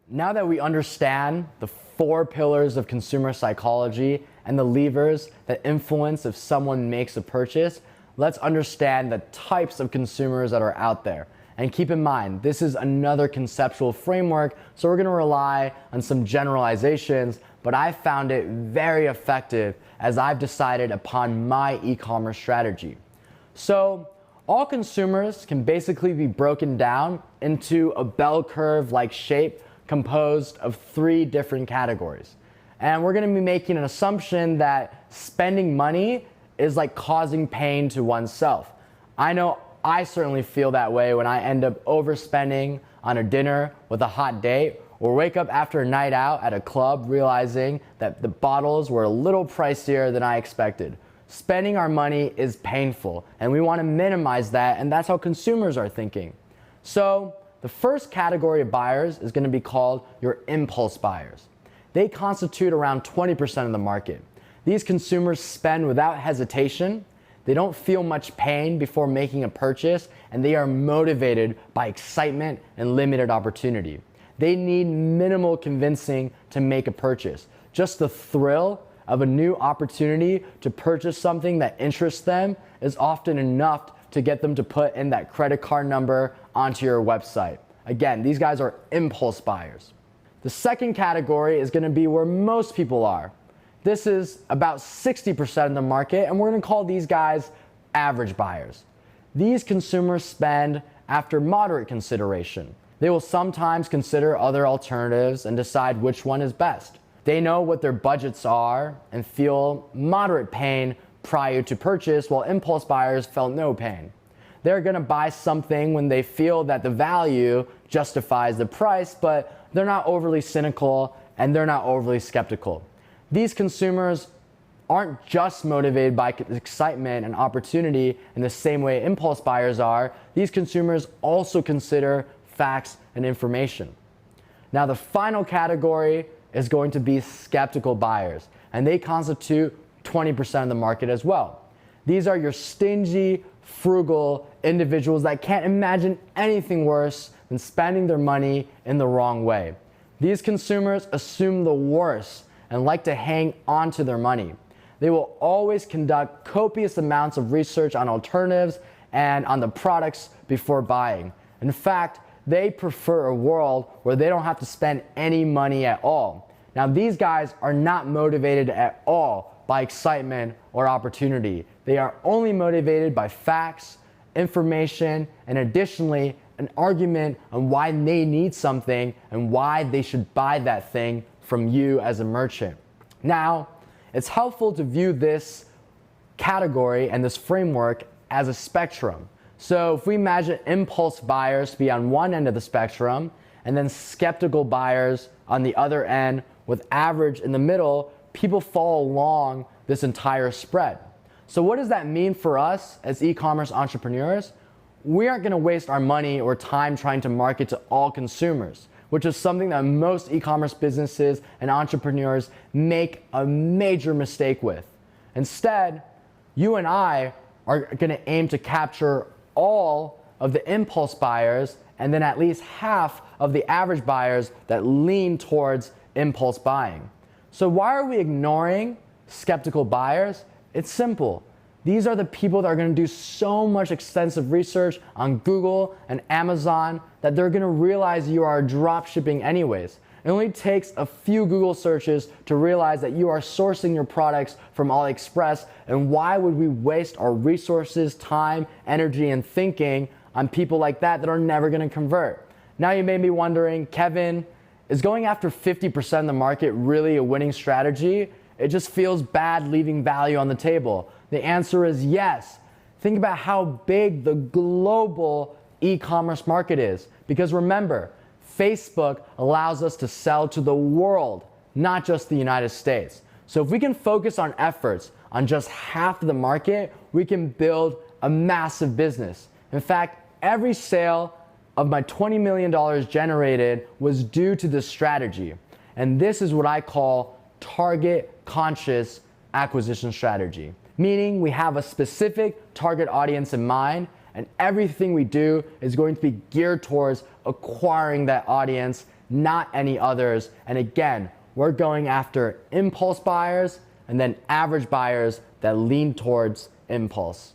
Now that we understand the 4 pillars of consumer psychology and the levers that influence if someone makes a purchase, let's understand the types of consumers that are out there. And keep in mind, this is another conceptual framework, so we're going to rely on some generalizations, but I found it very effective as I've decided upon my e-commerce strategy. So, all consumers can basically be broken down into a bell curve-like shape composed of 3 different categories. And we're going to be making an assumption that spending money is like causing pain to oneself. I know I certainly feel that way when I end up overspending on a dinner with a hot date, or wake up after a night out at a club realizing that the bottles were a little pricier than I expected. Spending our money is painful, and we want to minimize that, and that's how consumers are thinking. So, the first category of buyers is going to be called your impulse buyers. They constitute around 20% of the market. These consumers spend without hesitation, they don't feel much pain before making a purchase, and they are motivated by excitement and limited opportunity. They need minimal convincing to make a purchase. Just the thrill of a new opportunity to purchase something that interests them is often enough to get them to put in that credit card number onto your website. Again, these guys are impulse buyers. The second category is going to be where most people are. This is about 60% of the market, and we're going to call these guys average buyers. These consumers spend after moderate consideration. They will sometimes consider other alternatives and decide which one is best. They know what their budgets are and feel moderate pain prior to purchase, while impulse buyers felt no pain. They're going to buy something when they feel that the value justifies the price, but they're not overly cynical and they're not overly skeptical. These consumers aren't just motivated by excitement and opportunity in the same way impulse buyers are. These consumers also consider facts and information. Now, the final category is going to be skeptical buyers, and they constitute 20% of the market as well. These are your stingy, frugal individuals that can't imagine anything worse than spending their money in the wrong way. These consumers assume the worst and like to hang on to their money. They will always conduct copious amounts of research on alternatives and on the products before buying. In fact, they prefer a world where they don't have to spend any money at all. Now, these guys are not motivated at all by excitement or opportunity. They are only motivated by facts, information, and additionally, an argument on why they need something and why they should buy that thing from you as a merchant. Now, it's helpful to view this category and this framework as a spectrum. So if we imagine impulse buyers to be on one end of the spectrum and then skeptical buyers on the other end with average in the middle, people fall along this entire spread. So what does that mean for us as e-commerce entrepreneurs? We aren't going to waste our money or time trying to market to all consumers, which is something that most e-commerce businesses and entrepreneurs make a major mistake with. Instead, you and I are going to aim to capture all of the impulse buyers and then at least half of the average buyers that lean towards impulse buying. So why are we ignoring skeptical buyers? It's simple. These are the people that are going to do so much extensive research on Google and Amazon that they're going to realize you are drop shipping anyways. It only takes a few Google searches to realize that you are sourcing your products from AliExpress, and why would we waste our resources, time, energy, and thinking on people like that are never going to convert? Now you may be wondering, Kevin, is going after 50% of the market really a winning strategy? It just feels bad leaving value on the table. The answer is yes. Think about how big the global e-commerce market is. Because remember, Facebook allows us to sell to the world, not just the United States. So if we can focus our efforts on just half of the market, we can build a massive business. In fact, every sale of my $20 million generated was due to this strategy. And this is what I call target conscious acquisition strategy. Meaning we have a specific target audience in mind, and everything we do is going to be geared towards acquiring that audience not any others. And again, we're going after impulse buyers and then average buyers that lean towards impulse.